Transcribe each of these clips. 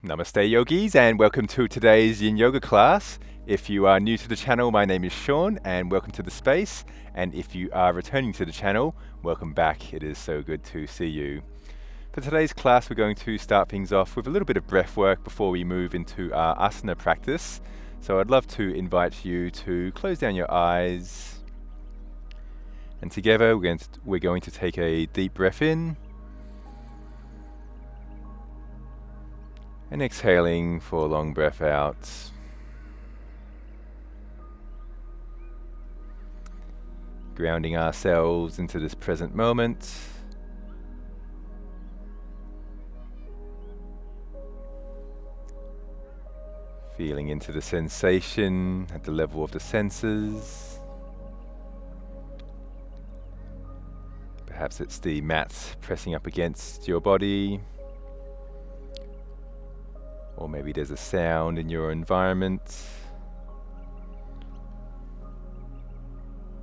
Namaste yogis, and welcome to today's yin yoga class. If you are new to the channel, my name is Sean and welcome to the space. And if you are returning to the channel, welcome back. It is so good to see you. For today's class, we're going to start things off with a little bit of breath work before we move into our asana practice. So I'd love to invite you to close down your eyes. And together we're going to take a deep breath in. And exhaling for a long breath out. Grounding ourselves into this present moment. Feeling into the sensation at the level of the senses. Perhaps it's the mat pressing up against your body. Or maybe there's a sound in your environment.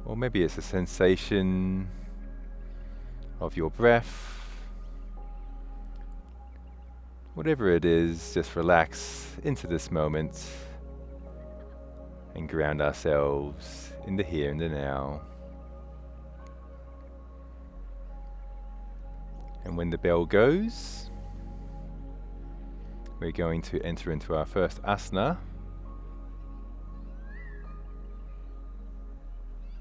Or maybe it's a sensation of your breath. Whatever it is, just relax into this moment and ground ourselves in the here and the now. And when the bell goes, we're going to enter into our first asana.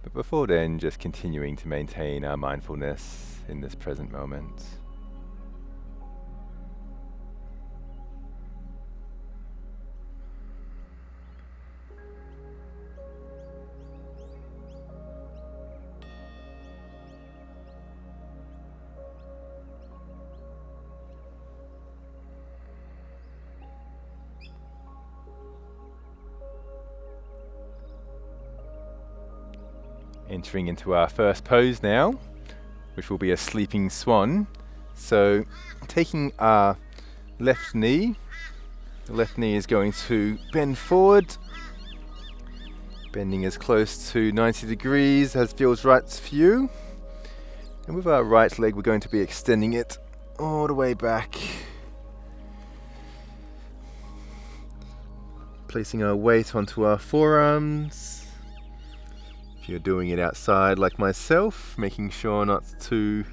But before then, just continuing to maintain our mindfulness in this present moment. Entering into our first pose now, which will be a sleeping swan. So taking our left knee, the left knee is going to bend forward, bending as close to 90 degrees as feels right for you. And with our right leg, we're going to be extending it all the way back. Placing our weight onto our forearms. If you're doing it outside like myself, making sure not to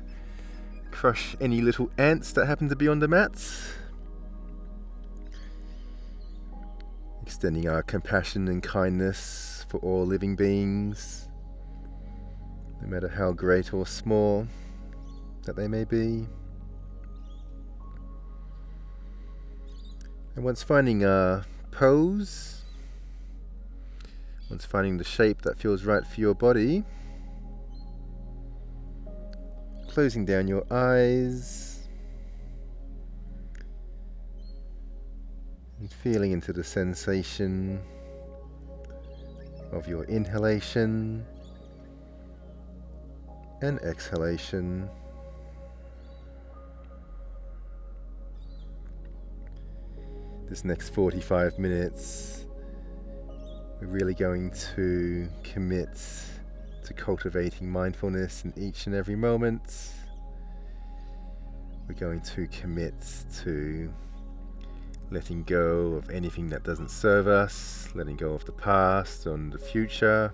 crush any little ants that happen to be on the mats. Extending our compassion and kindness for all living beings, no matter how great or small that they may be. And once finding our pose, once finding the shape that feels right for your body, closing down your eyes and feeling into the sensation of your inhalation and exhalation. This next 45 minutes, we're really going to commit to cultivating mindfulness in each and every moment. We're going to commit to letting go of anything that doesn't serve us, letting go of the past and the future,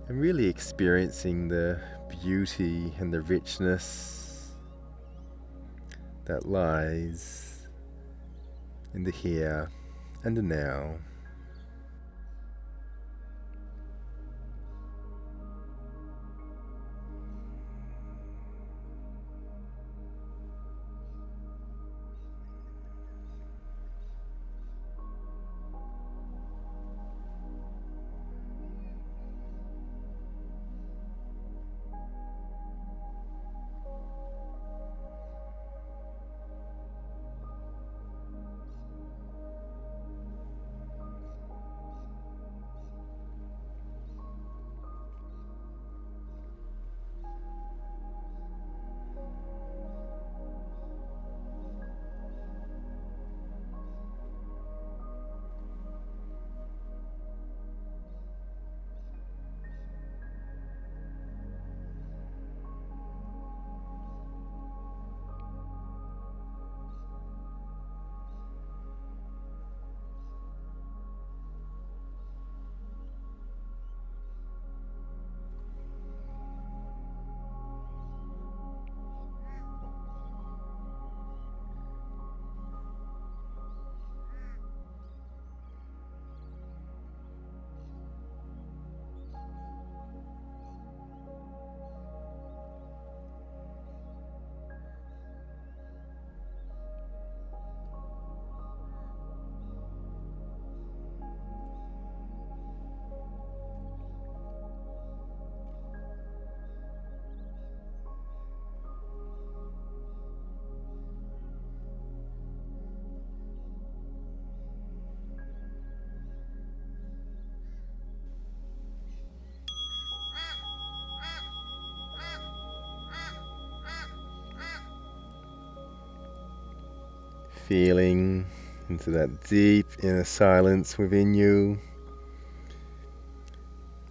and really experiencing the beauty and the richness that lies in the here and the now. feeling into that deep inner silence within you,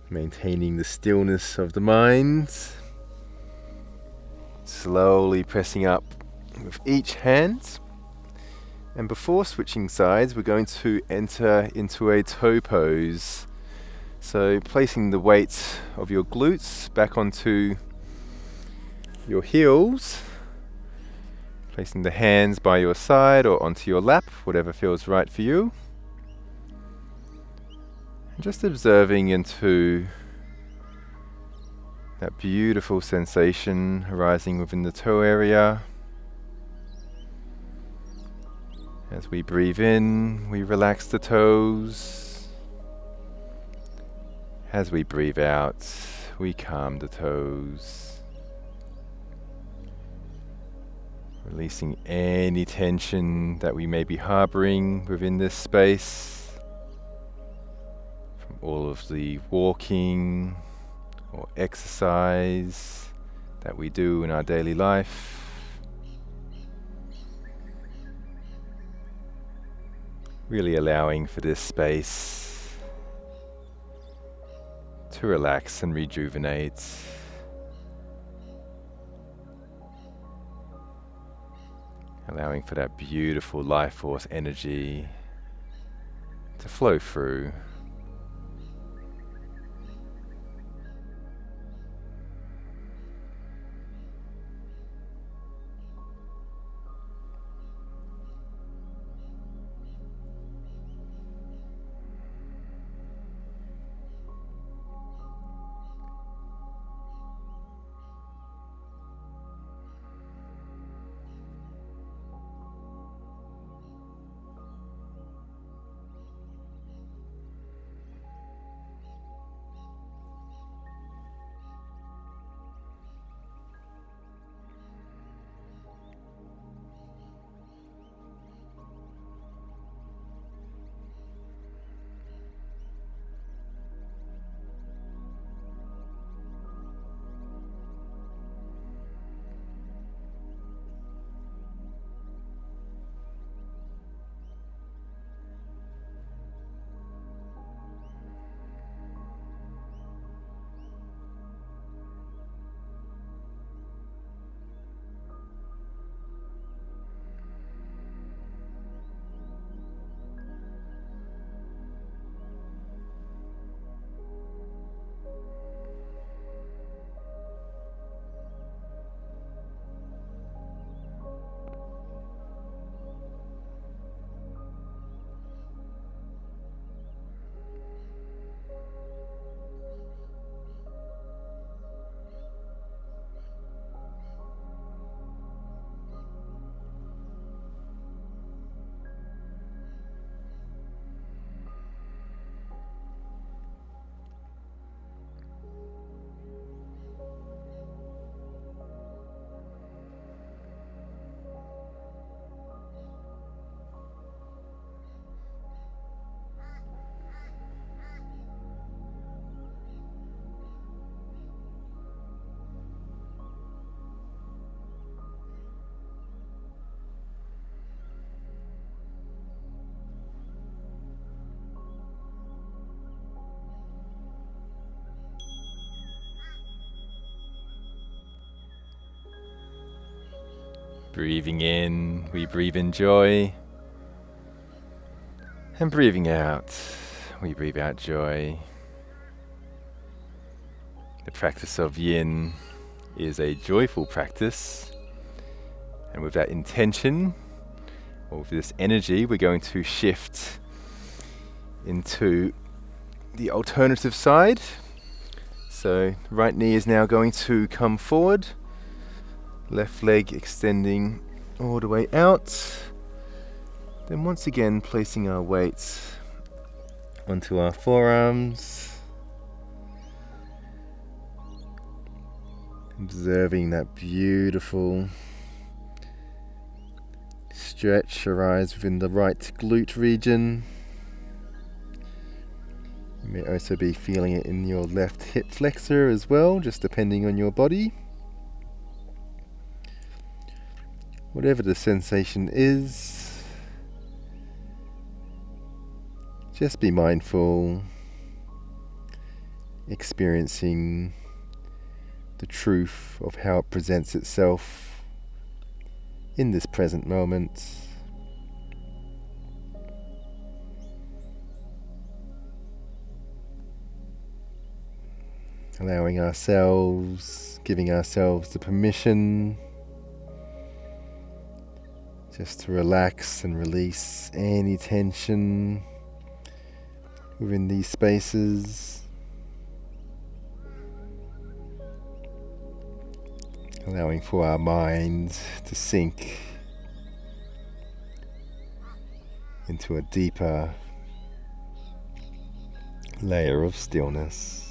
maintaining the stillness of the mind, slowly pressing up with each hand. And before switching sides, we're going to enter into a toe pose. So placing the weight of your glutes back onto your heels, placing the hands by your side or onto your lap, whatever feels right for you. And just observing into that beautiful sensation arising within the toe area. As we breathe in, we relax the toes. As we breathe out, we calm the toes. Releasing any tension that we may be harboring within this space, from all of the walking or exercise that we do in our daily life. Really allowing for this space to relax and rejuvenate. Allowing for that beautiful life force energy to flow through. Breathing in, we breathe in joy. And breathing out, we breathe out joy. The practice of yin is a joyful practice. And with that intention, or with this energy, we're going to shift into the alternative side. So right knee is now going to come forward. Left leg extending all the way out. Then once again placing our weight onto our forearms. Observing that beautiful stretch arise within the right glute region. You may also be feeling it in your left hip flexor as well, just depending on your body. Whatever the sensation is, Just be mindful, experiencing the truth of how it presents itself in this present moment. Allowing ourselves, giving ourselves the permission just to relax and release any tension within these spaces. Allowing for our mind to sink into a deeper layer of stillness.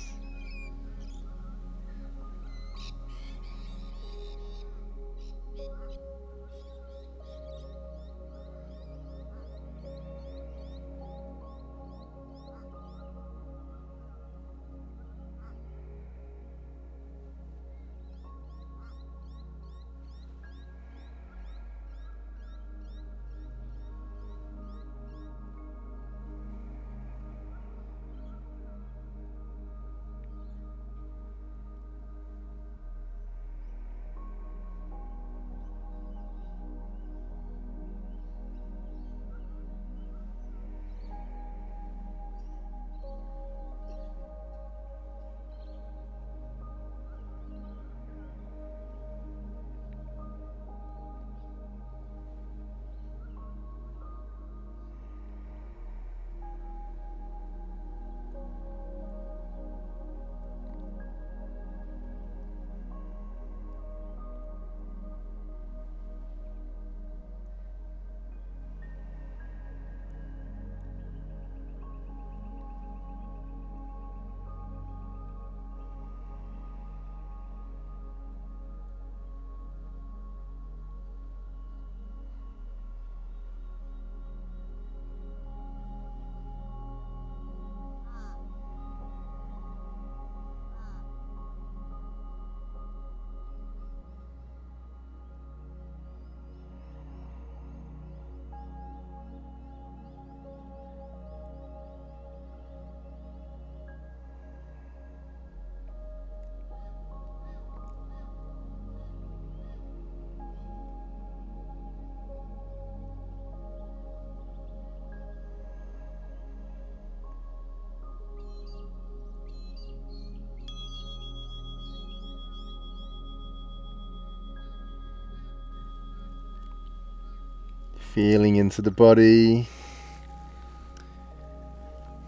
Feeling into the body,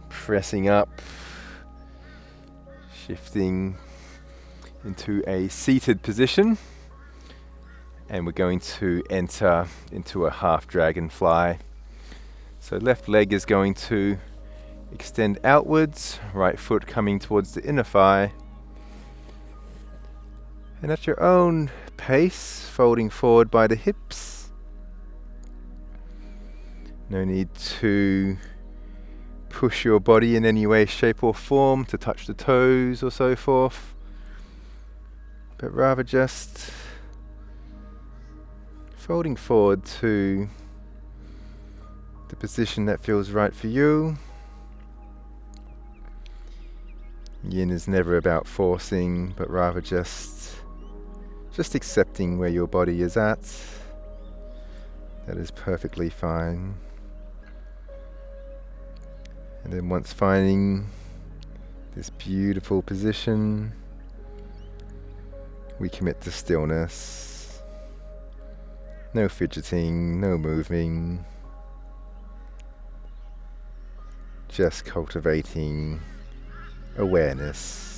pressing up, shifting into a seated position, and we're going to enter into a half dragonfly. So left leg is going to extend outwards, right foot coming towards the inner thigh, and at your own pace, folding forward by the hips. No need to push your body in any way, shape or form to touch the toes or so forth, but rather just folding forward to the position that feels right for you. Yin is never about forcing, but rather just accepting where your body is at. That is perfectly fine. And then once finding this beautiful position, we commit to stillness. No fidgeting, no moving. Just cultivating awareness.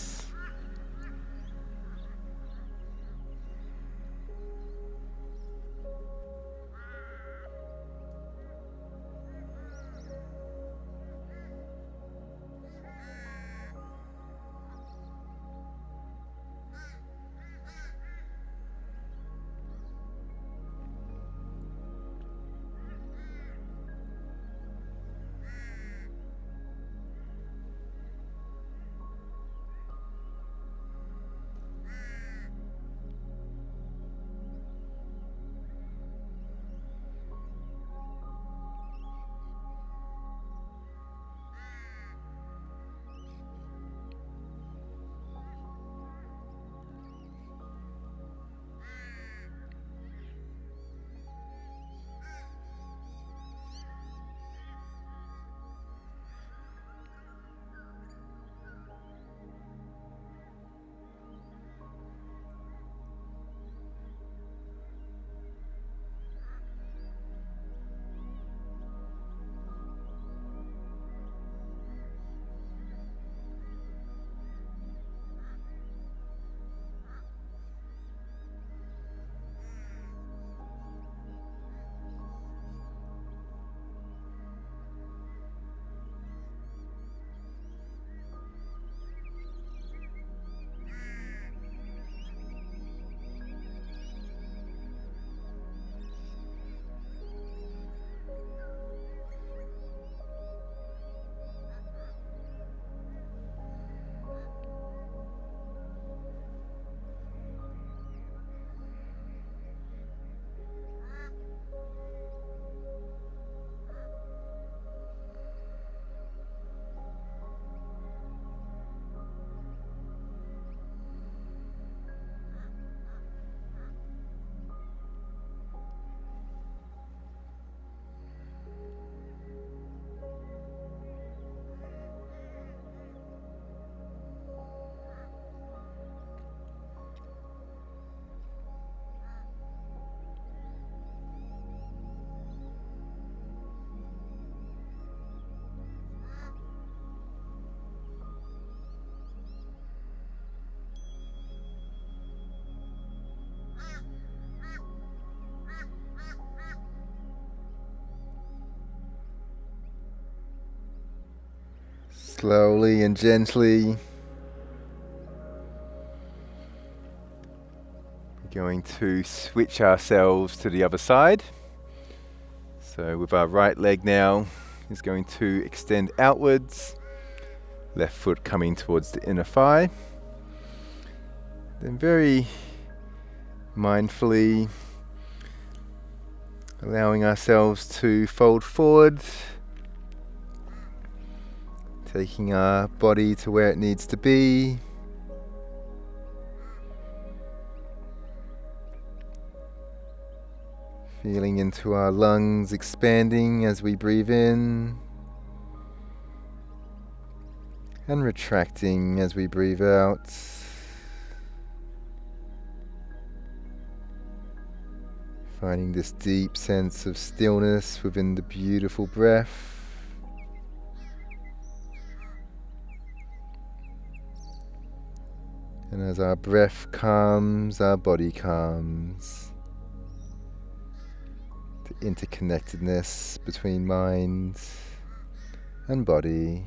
Slowly and gently, we're going to switch ourselves to the other side. So with our right leg now is going to extend outwards, left foot coming towards the inner thigh. Then very mindfully allowing ourselves to fold forward, taking our body to where it needs to be. Feeling into our lungs expanding as we breathe in, and retracting as we breathe out. Finding this deep sense of stillness within the beautiful breath. And as our breath calms, our body calms. The interconnectedness between mind and body.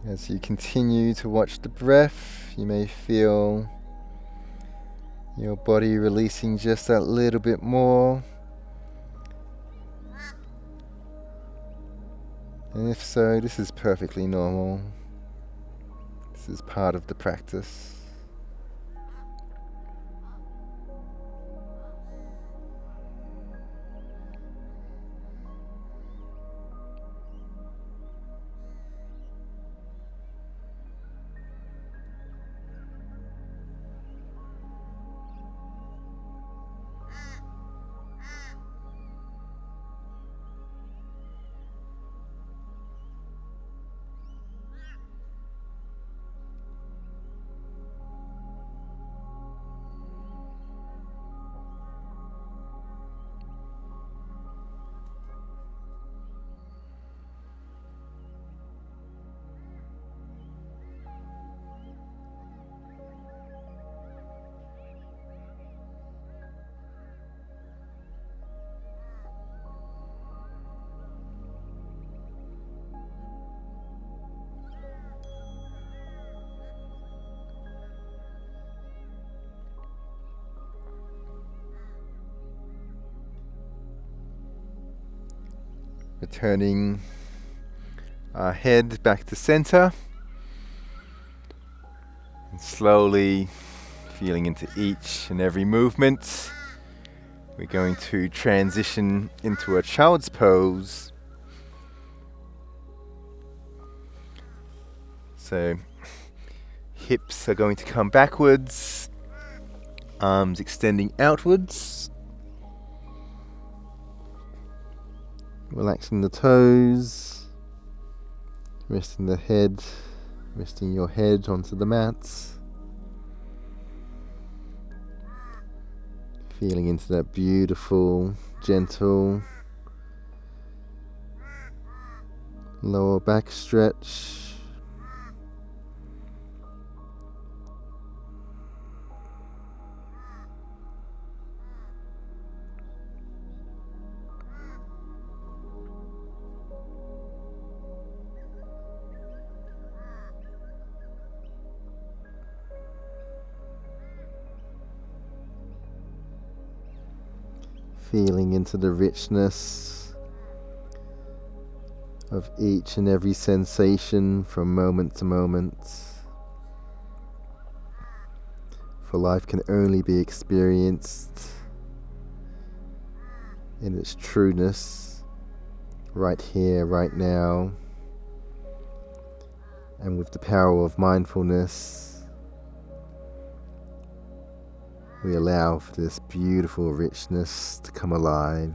As you continue to watch the breath, you may feel your body releasing just that little bit more. And if so, this is perfectly normal. This is part of the practice. Returning our head back to center, and slowly feeling into each and every movement. We're going to transition into a child's pose. So hips are going to come backwards, arms extending outwards. Relaxing the toes, resting the head, resting your head onto the mats. Feeling into that beautiful, gentle lower back stretch. Feeling into the richness of each and every sensation from moment to moment. For life can only be experienced in its trueness, right here, right now. And with the power of mindfulness, we allow for this beautiful richness to come alive.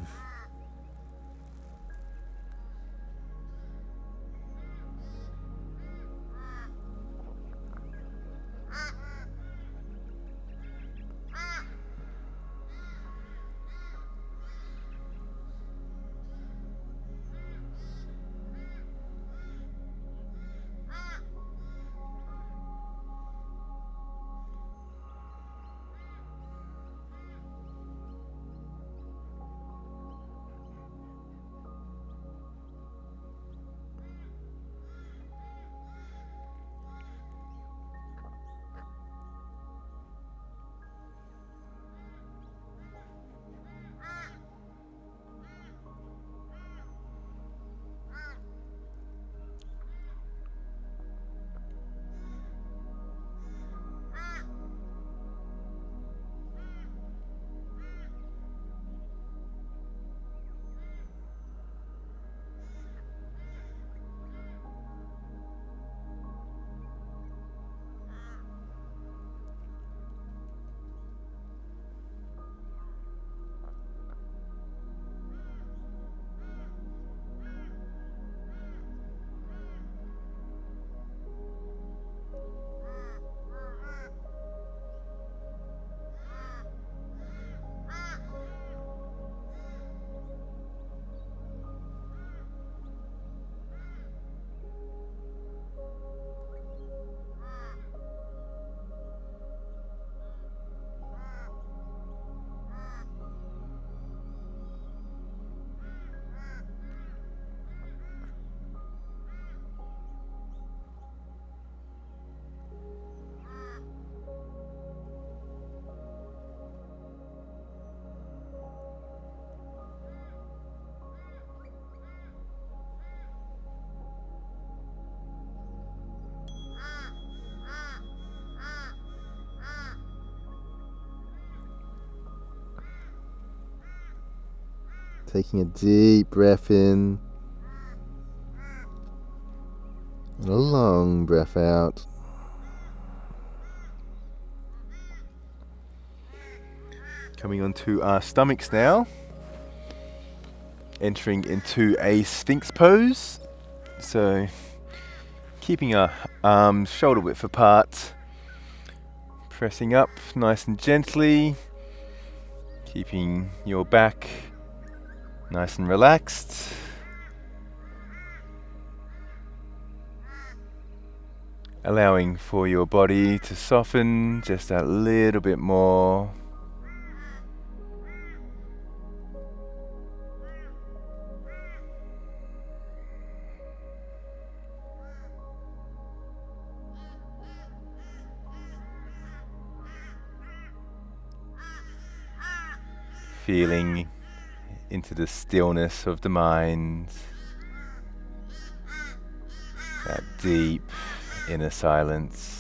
Taking a deep breath in and a long breath out. Coming onto our stomachs now. Entering into a Sphinx pose. So keeping our arms shoulder width apart. Pressing up nice and gently. Keeping your back nice and relaxed. Allowing for your body to soften just a little bit more. Feeling into the stillness of the mind, that deep inner silence.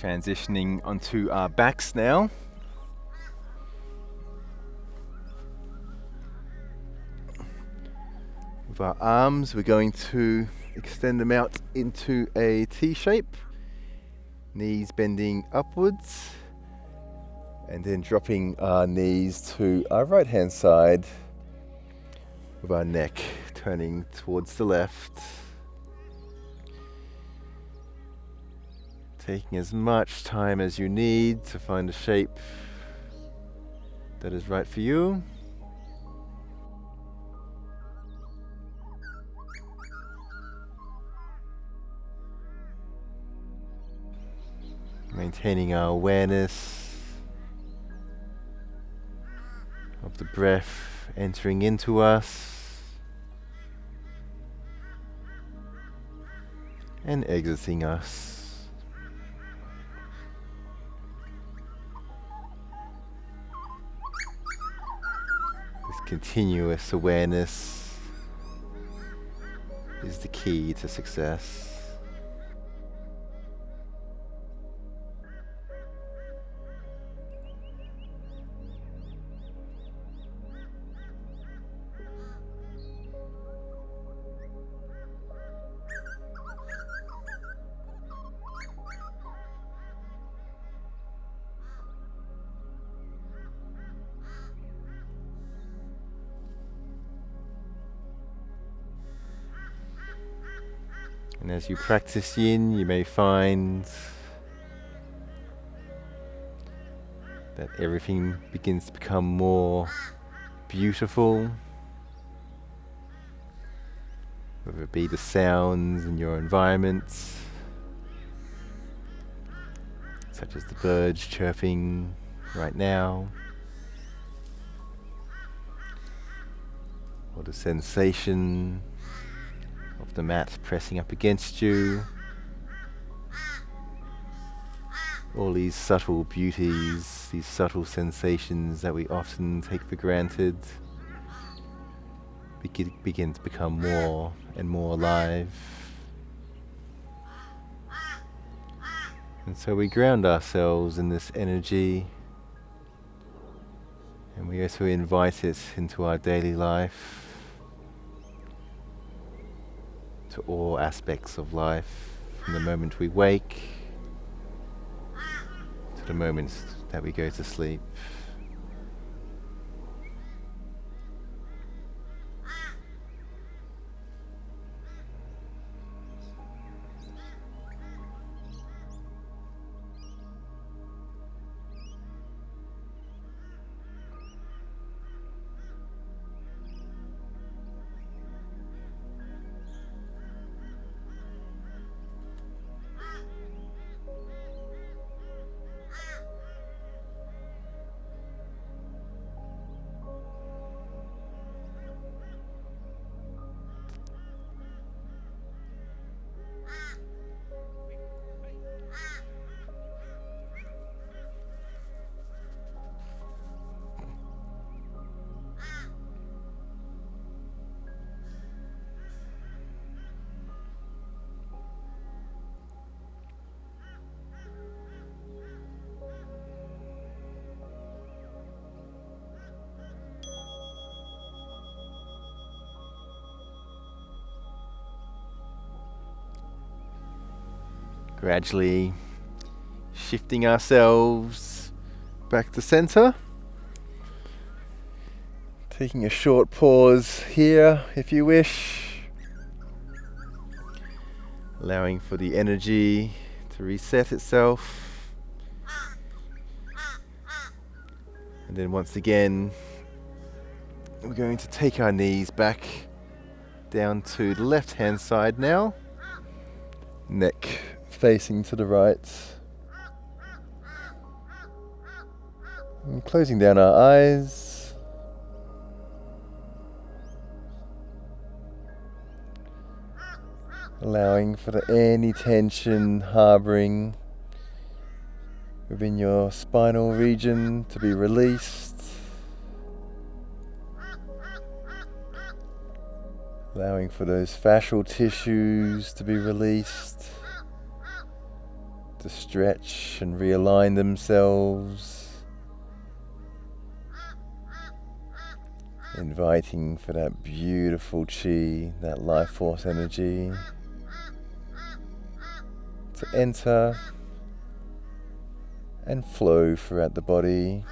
Transitioning onto our backs now. With our arms, we're going to extend them out into a T shape. Knees bending upwards. And then dropping our knees to our right hand side with our neck turning towards the left. Taking as much time as you need to find a shape that is right for you. Maintaining our awareness of the breath entering into us and exiting us. This continuous awareness is the key to success. And as you practice yin, you may find that everything begins to become more beautiful, whether it be the sounds in your environment, such as the birds chirping right now, or the sensation of the mat pressing up against you. All these subtle beauties, these subtle sensations that we often take for granted begin to become more and more alive. And so we ground ourselves in this energy, and we also invite it into our daily life, to all aspects of life, from the moment we wake to the moment that we go to sleep. Gradually shifting ourselves back to center. Taking a short pause here if you wish. Allowing for the energy to reset itself. And then once again, we're going to take our knees back down to the left hand side now. Neck facing to the right. And closing down our eyes. Allowing for any tension harboring within your spinal region to be released. Allowing for those fascial tissues to be released, to stretch and realign themselves. Inviting for that beautiful chi, that life force energy to enter and flow throughout the body.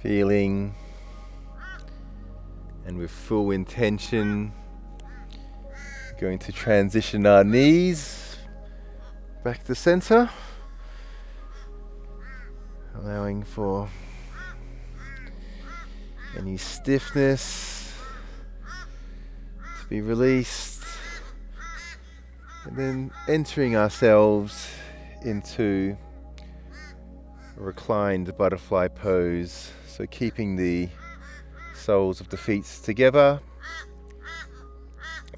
Feeling and with full intention, going to transition our knees back to center, allowing for any stiffness to be released, and then entering ourselves into a reclined butterfly pose. So keeping the soles of the feet together.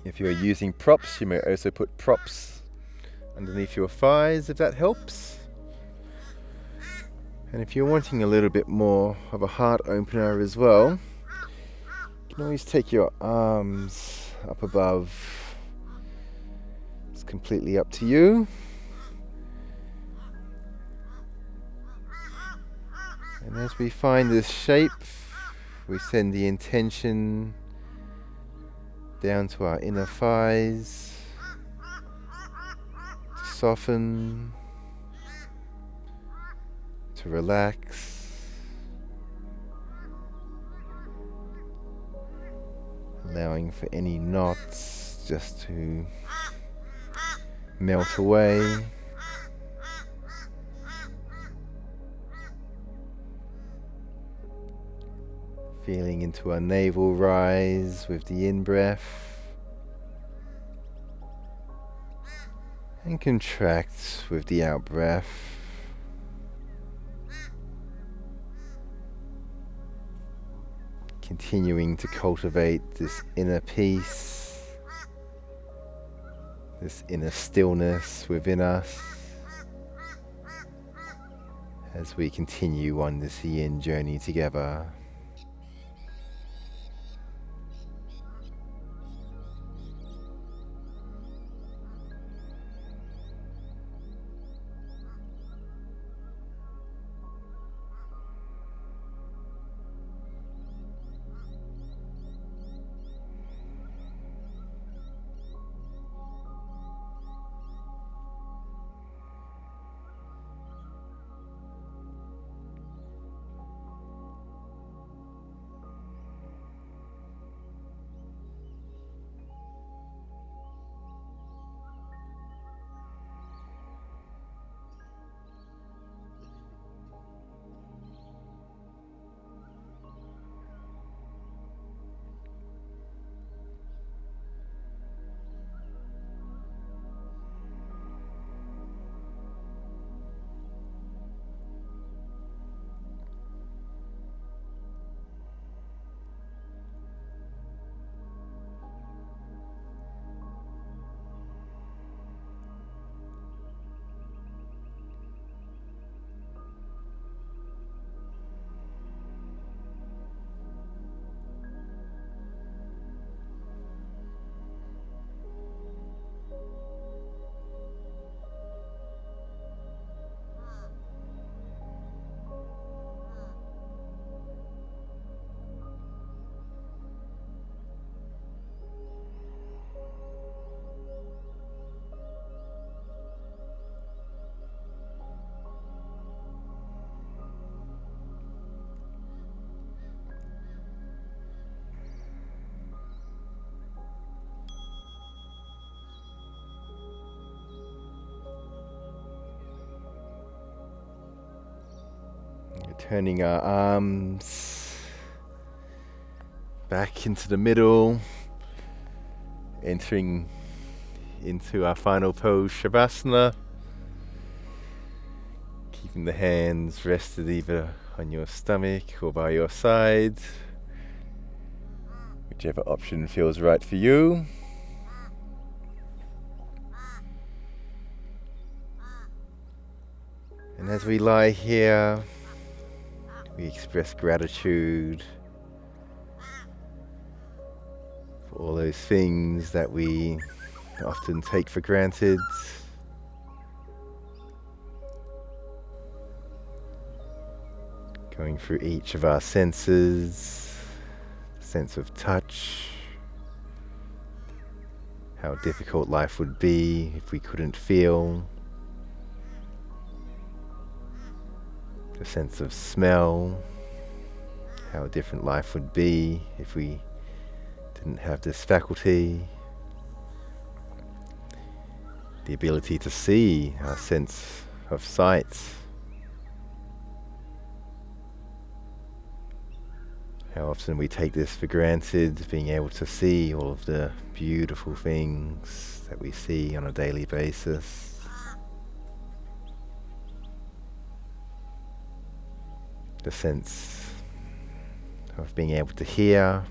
If you're using props, you may also put props underneath your thighs if that helps. And if you're wanting a little bit more of a heart opener as well, you can always take your arms up above. It's completely up to you. And as we find this shape, we send the intention down to our inner thighs to soften, to relax, allowing for any knots just to melt away. Feeling into our navel rise with the in-breath and contract with the out-breath. Continuing to cultivate this inner peace, this inner stillness within us as we continue on this yin journey together. Turning our arms back into the middle, entering into our final pose, Shavasana. Keeping the hands rested either on your stomach or by your side, whichever option feels right for you. And as we lie here, we express gratitude for all those things that we often take for granted. Going through each of our senses, sense of touch, how difficult life would be if we couldn't feel. The sense of smell, how different life would be if we didn't have this faculty. The ability to see, our sense of sight. How often we take this for granted, being able to see all of the beautiful things that we see on a daily basis. The sense of being able to hear,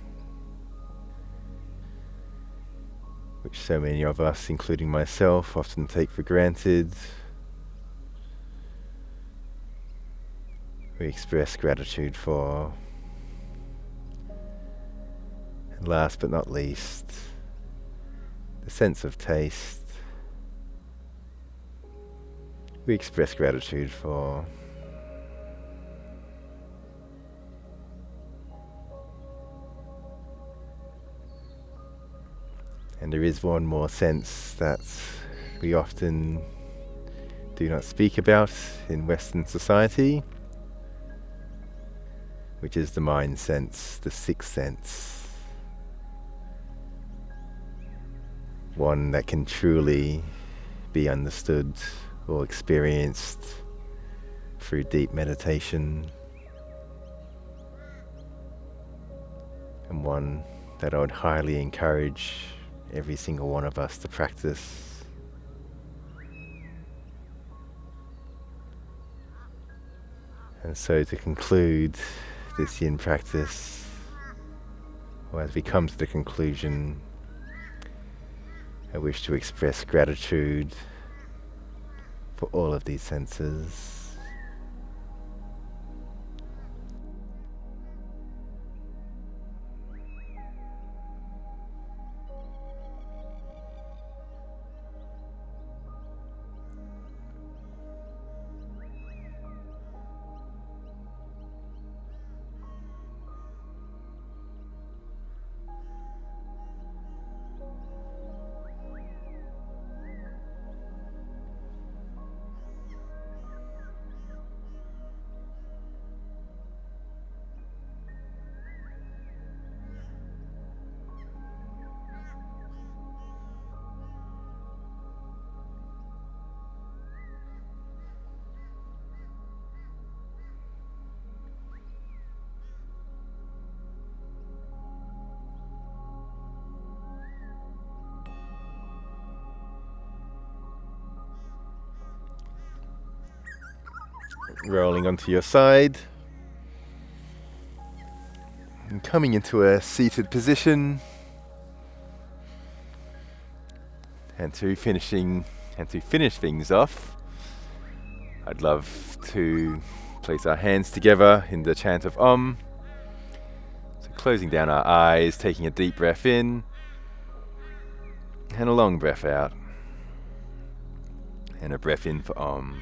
which so many of us, including myself, often take for granted. We express gratitude for. And last but not least, the sense of taste. We express gratitude for. And there is one more sense that we often do not speak about in Western society, which is the mind sense, the sixth sense. One that can truly be understood or experienced through deep meditation, and one that I would highly encourage every single one of us to practice. And so to conclude this yin practice, or as we come to the conclusion, I wish to express gratitude for all of these senses, rolling onto your side. And coming into a seated position. And to finish things off, I'd love to place our hands together in the chant of Om. So closing down our eyes, taking a deep breath in, and a long breath out. And a breath in for Om.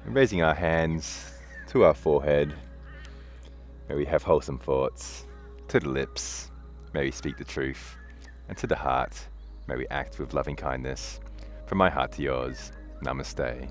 Raising our hands to our forehead, may we have wholesome thoughts. To the lips, may we speak the truth. And to the heart, may we act with loving kindness. From my heart to yours, Namaste.